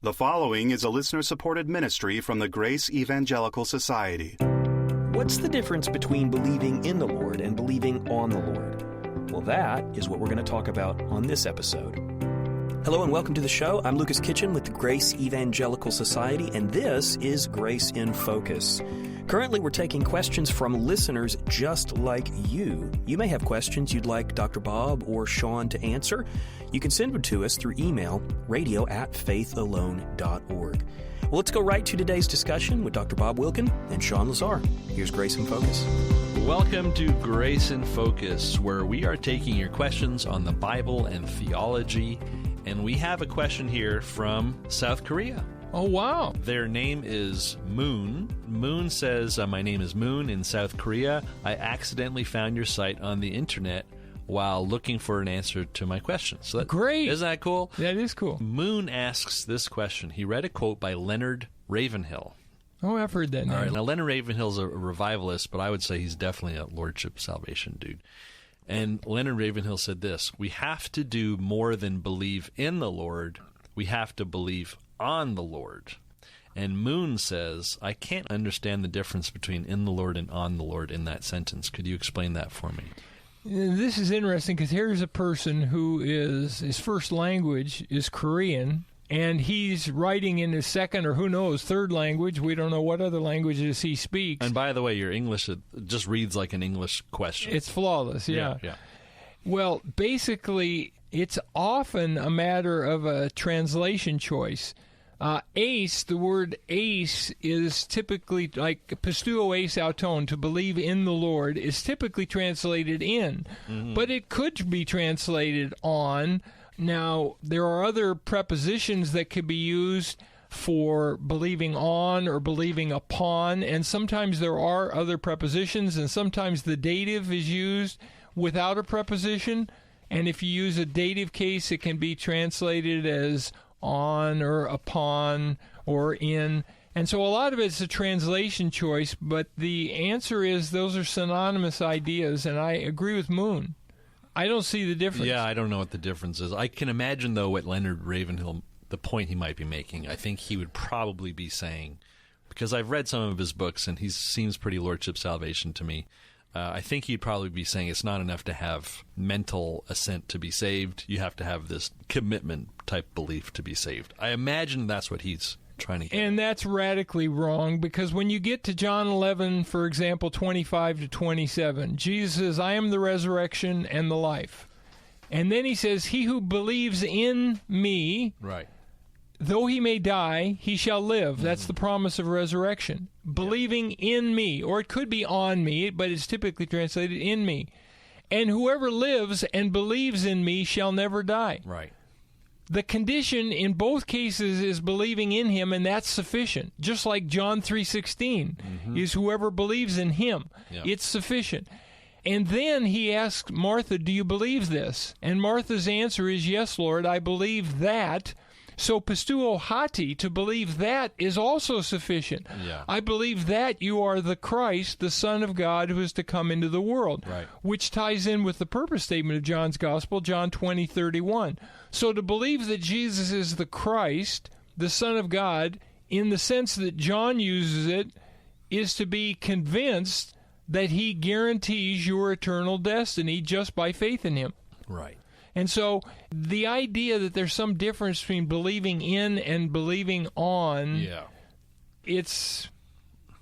The following is a listener-supported ministry from the Grace Evangelical Society. What's the difference between believing in the Lord and believing on the Lord? Well, that is what we're going to talk about on this episode. Hello and welcome to the show. I'm Lucas Kitchen with the Grace Evangelical Society, and this is Grace in Focus. Currently, we're taking questions from listeners just like you. You may have questions you'd like Dr. Bob or Sean to answer. You can send them to us through email, radio@faithalone.org. Well, let's go right to today's discussion with Dr. Bob Wilkin and Sean Lazar. Here's Grace in Focus. Welcome to Grace in Focus, where we are taking your questions on the Bible and theology. And we have a question here from South Korea. Oh, wow. Their name is Moon. Moon says, my name is Moon in South Korea. I accidentally found your site on the internet while looking for an answer to my question. So Great. Isn't that cool? That is cool. Moon asks this question. He read a quote by Leonard Ravenhill. Oh, I've heard that name. All right. Now, Leonard Ravenhill is a revivalist, but I would say he's definitely a Lordship Salvation dude. And Leonard Ravenhill said this: we have to do more than believe in the Lord. We have to believe on the Lord. And Moon says, I can't understand the difference between in the Lord and on the Lord in that sentence. Could you explain that for me? This is interesting because here's a person who his first language is Korean, and he's writing in his second or who knows, third language. We don't know what other languages he speaks. And by the way, your English just reads like an English question. It's flawless, yeah. Yeah. Well, basically, it's often a matter of a translation choice. Ace, the word ace is typically like pistuo ace auton, to believe in the Lord, is typically translated in, but it could be translated on. Now, there are other prepositions that could be used for believing on or believing upon, and sometimes there are other prepositions, and sometimes the dative is used without a preposition, and if you use a dative case, it can be translated as on or upon or in. And so a lot of it's a translation choice, but the answer is those are synonymous ideas, and I agree with Moon. I don't see the difference. Yeah, I don't know what the difference is. I can imagine, though, what Leonard Ravenhill, the point he might be making. I think he would probably be saying, because I've read some of his books, and he seems pretty Lordship Salvation to me. I think he'd probably be saying it's not enough to have mental assent to be saved. You have to have this commitment type belief to be saved. I imagine that's what he's trying to get. And that's radically wrong, because when you get to John 11, for example, 25 to 27, Jesus says, I am the resurrection and the life. And then he says, he who believes in me, right, though he may die, he shall live. That's the promise of resurrection. Believing in me, or it could be on me, but it's typically translated in me. And whoever lives and believes in me shall never die. Right. The condition in both cases is believing in him, and that's sufficient. Just like John 3:16 is whoever believes in him. Yep. It's sufficient. And then he asks Martha, do you believe this? And Martha's answer is, yes, Lord, I believe that. So pistuo hati, to believe that, is also sufficient. Yeah. I believe that you are the Christ, the Son of God, who is to come into the world, right, which ties in with the purpose statement of John's Gospel, John 20:31. So to believe that Jesus is the Christ, the Son of God, in the sense that John uses it, is to be convinced that he guarantees your eternal destiny just by faith in him. Right. And so the idea that there's some difference between believing in and believing on, it's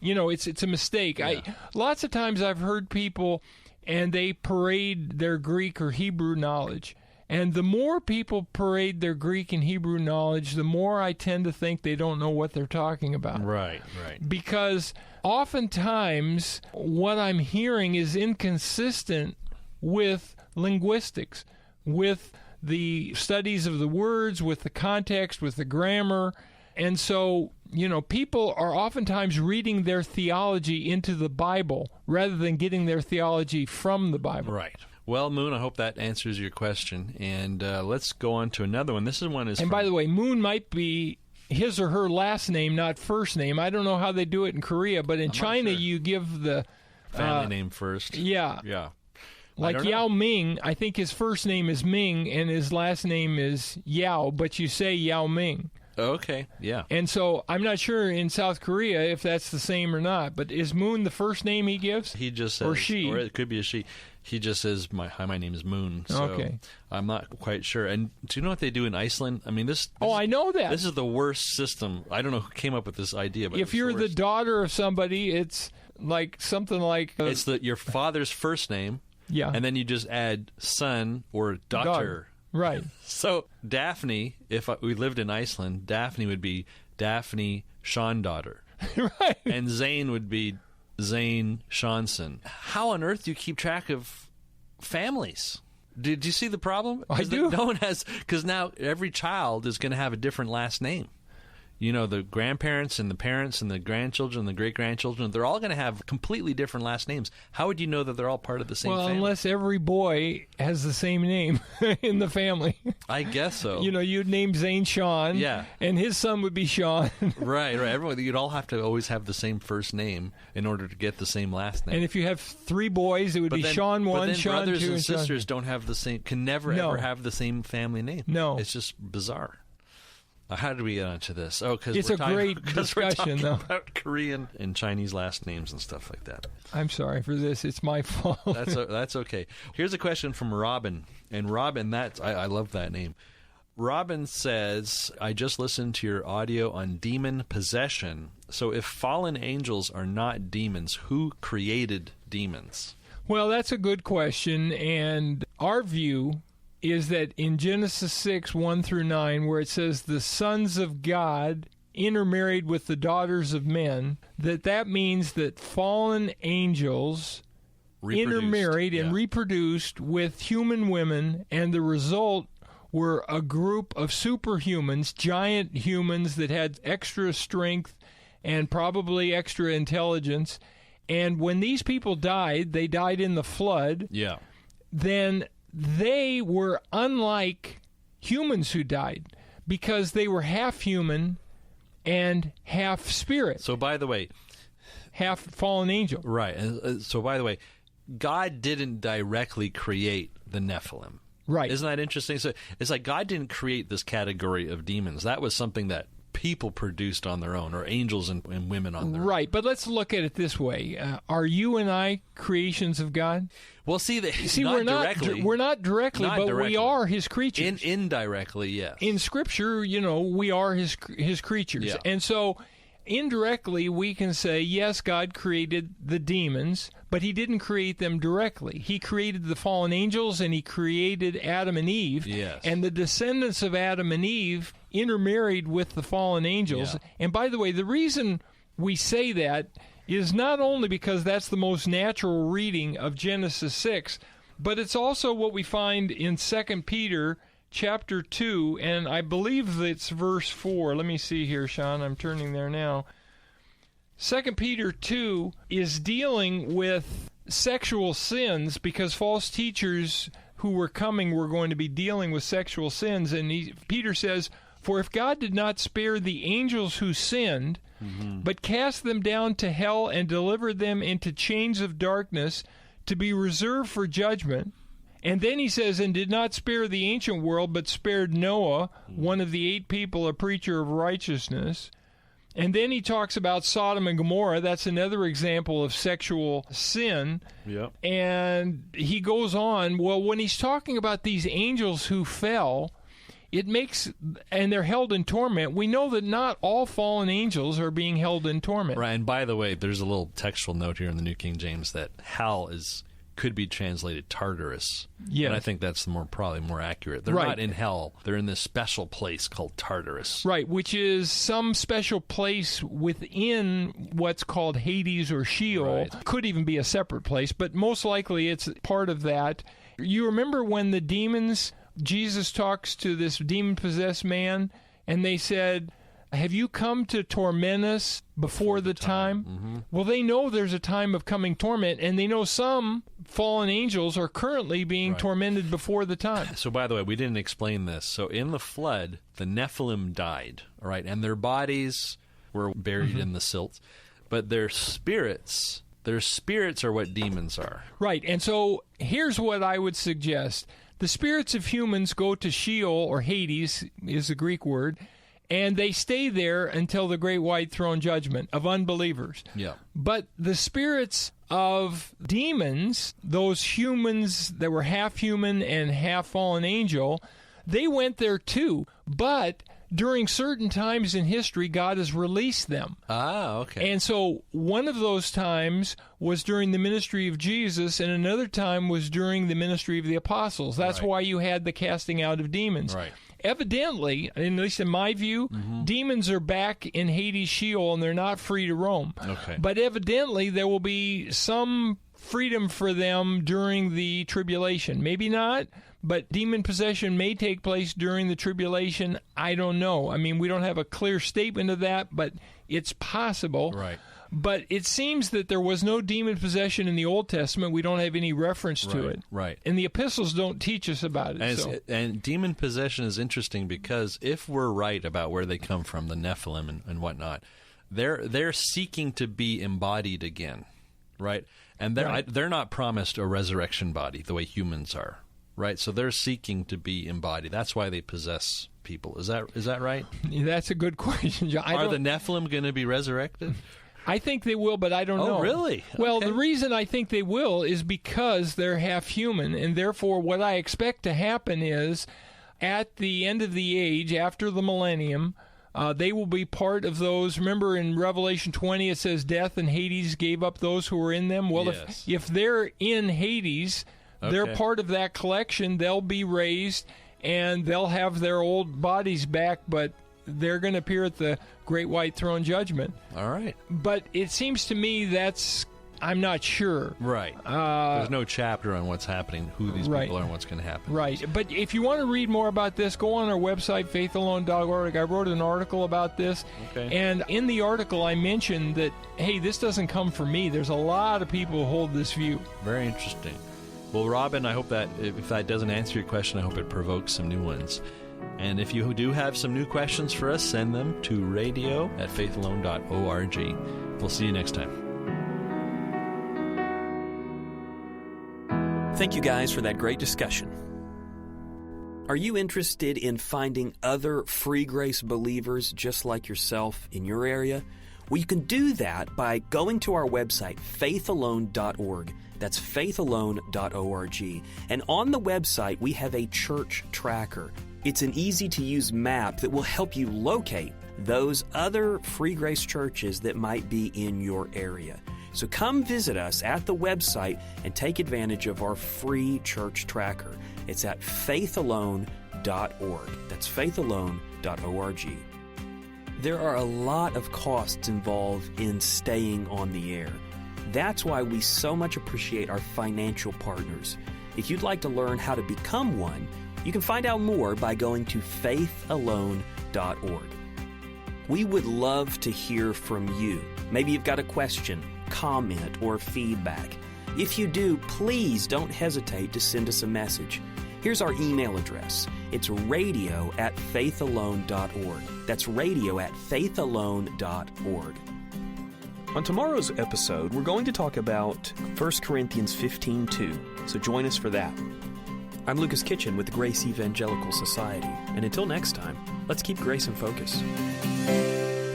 a mistake. Yeah. Lots of times I've heard people, and they parade their Greek or Hebrew knowledge. And the more people parade their Greek and Hebrew knowledge, the more I tend to think they don't know what they're talking about. Right. Because oftentimes what I'm hearing is inconsistent with linguistics, with the studies of the words, with the context, with the grammar. And so, people are oftentimes reading their theology into the Bible rather than getting their theology from the Bible. Right. Well, Moon, I hope that answers your question. And let's go on to another one. This one is by the way, Moon might be his or her last name, not first name. I don't know how they do it in Korea, but in China, you give the family name first. Yeah. Like Yao Ming, I think his first name is Ming and his last name is Yao, but you say Yao Ming. Okay, yeah. And so I'm not sure in South Korea if that's the same or not. But is Moon the first name he gives? He just says, or she, or it could be a she. He just says, "Hi, my name is Moon." So Okay. I'm not quite sure. And do you know what they do in Iceland? I mean, this. Oh, I know that. This is the worst system. I don't know who came up with this idea, but if you're the worst. daughter of somebody, it's like something like It's your father's first name, yeah, and then you just add son or daughter. Right. So Daphne, if we lived in Iceland, Daphne would be Daphne Sean-daughter. Right. And Zane would be Zane Seanson. How on earth do you keep track of families? Did you see the problem? I do. No one has, because now every child is going to have a different last name. You know, the grandparents and the parents and the grandchildren and the great-grandchildren, they're all going to have completely different last names. How would you know that they're all part of the same Well, family? unless every boy has the same name in the family. I guess so. You know, you'd name Zane Sean. Yeah. And his son would be Sean. Right. Everyone, you'd all have to always have the same first name in order to get the same last name. And if you have 3 boys, it would be Sean 1, but then Sean 2, brothers and and Sean. sisters don't have the same, can never No. ever have the same family name. No. It's just bizarre. How did we get onto this? Oh, because It's a great discussion, though. About Korean and Chinese last names and stuff like that. I'm sorry for this. It's my fault. That's okay. Here's a question from Robin, and Robin, I love that name. Robin says, I just listened to your audio on demon possession. So if fallen angels are not demons, who created demons? Well, that's a good question, and our view is that in Genesis 6, 1 through 9, where it says the sons of God intermarried with the daughters of men, that means that fallen angels intermarried and reproduced with human women, and the result were a group of superhumans, giant humans that had extra strength and probably extra intelligence. And when these people died, they died in the flood. Yeah. Then they were unlike humans who died because they were half human and half spirit. So, by the way, half fallen angel. Right. So, by the way, God didn't directly create the Nephilim. Right. Isn't that interesting? So it's like God didn't create this category of demons. That was something that people produced on their own, or angels and women on their own. Right. But let's look at it this way. Are you and I creations of God? Well, see, not we're not directly. We're not directly, but we are His creatures. Indirectly, yes. In Scripture, we are His creatures. Yeah. And so indirectly, we can say, yes, God created the demons, but He didn't create them directly. He created the fallen angels, and He created Adam and Eve. Yes. And the descendants of Adam and Eve intermarried with the fallen angels. Yeah. And by the way, the reason we say that is not only because that's the most natural reading of Genesis 6, but it's also what we find in 2 Peter chapter 2, and I believe it's verse 4. Let me see here, Sean. I'm turning there now. 2 Peter 2 is dealing with sexual sins because false teachers who were coming were going to be dealing with sexual sins. And Peter says, "For if God did not spare the angels who sinned, but cast them down to hell and delivered them into chains of darkness to be reserved for judgment." And then he says, "And did not spare the ancient world, but spared Noah, one of the 8 people, a preacher of righteousness." And then he talks about Sodom and Gomorrah. That's another example of sexual sin. Yep. And he goes on, well, when he's talking about these angels who fell, it makes, and they're held in torment. We know that not all fallen angels are being held in torment. Right. And by the way, there's a little textual note here in the New King James that hell could be translated Tartarus. Yeah. And I think that's probably more accurate. They're Right. not in hell. They're in this special place called Tartarus. Right, which is some special place within what's called Hades or Sheol. Right. Could even be a separate place, but most likely it's part of that. You remember when the demons, Jesus talks to this demon-possessed man, and they said, "Have you come to torment us before the time?" Mm-hmm. Well, they know there's a time of coming torment, and they know some fallen angels are currently being tormented before the time. So, by the way, we didn't explain this. So, in the flood, the Nephilim died, all right, and their bodies were buried in the silt, but their spirits are what demons are. Right, and so here's what I would suggest. The spirits of humans go to Sheol, or Hades is the Greek word, And they stay there until the great white throne judgment of unbelievers. Yeah. But the spirits of demons, those humans that were half human and half fallen angel, they went there too. But during certain times in history, God has released them. Ah, okay. And so one of those times was during the ministry of Jesus, and another time was during the ministry of the apostles. That's Right. why you had the casting out of demons. Right. Evidently, at least in my view, demons are back in Hades, Sheol, and they're not free to roam. Okay. But evidently, there will be some freedom for them during the tribulation. Maybe not, but demon possession may take place during the tribulation. I don't know. I mean, we don't have a clear statement of that, but it's possible. Right. But it seems that there was no demon possession in the Old Testament. We don't have any reference to it. Right. And the epistles don't teach us about it. And demon possession is interesting because if we're right about where they come from, the Nephilim and whatnot, they're seeking to be embodied again, right? And they're not promised a resurrection body the way humans are, right? So they're seeking to be embodied. That's why they possess people. Is that right? That's a good question, John. Are the Nephilim going to be resurrected? I think they will, but I don't know. Oh, really? Well, Okay. the reason I think they will is because they're half human, and therefore what I expect to happen is at the end of the age, after the millennium, they will be part of those. Remember in Revelation 20 it says death and Hades gave up those who were in them? Well, Yes. if they're in Hades, they're Okay. part of that collection. They'll be raised, and they'll have their old bodies back, but they're going to appear at the Great White Throne Judgment. All right. But it seems to me I'm not sure. Right. There's no chapter on what's happening, who these Right. people are, and what's going to happen. Right. But if you want to read more about this, go on our website, faithalone.org. I wrote an article about this. Okay. And in the article, I mentioned that, hey, this doesn't come from me. There's a lot of people who hold this view. Very interesting. Well, Robin, I hope that if that doesn't answer your question, I hope it provokes some new ones. And if you do have some new questions for us, send them to radio@faithalone.org. We'll see you next time. Thank you guys for that great discussion. Are you interested in finding other free grace believers just like yourself in your area? Well, you can do that by going to our website, faithalone.org. That's faithalone.org. And on the website, we have a church tracker. It's an easy-to-use map that will help you locate those other free grace churches that might be in your area. So come visit us at the website and take advantage of our free church tracker. It's at faithalone.org. That's faithalone.org. There are a lot of costs involved in staying on the air. That's why we so much appreciate our financial partners. If you'd like to learn how to become one, you can find out more by going to faithalone.org. We would love to hear from you. Maybe you've got a question, comment, or feedback. If you do, please don't hesitate to send us a message. Here's our email address. It's radio@faithalone.org. That's radio@faithalone.org. On tomorrow's episode, we're going to talk about 1 Corinthians 15:2, so join us for that. I'm Lucas Kitchen with the Grace Evangelical Society, and until next time, let's keep grace in focus.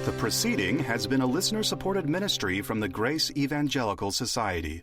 The proceeding has been a listener-supported ministry from the Grace Evangelical Society.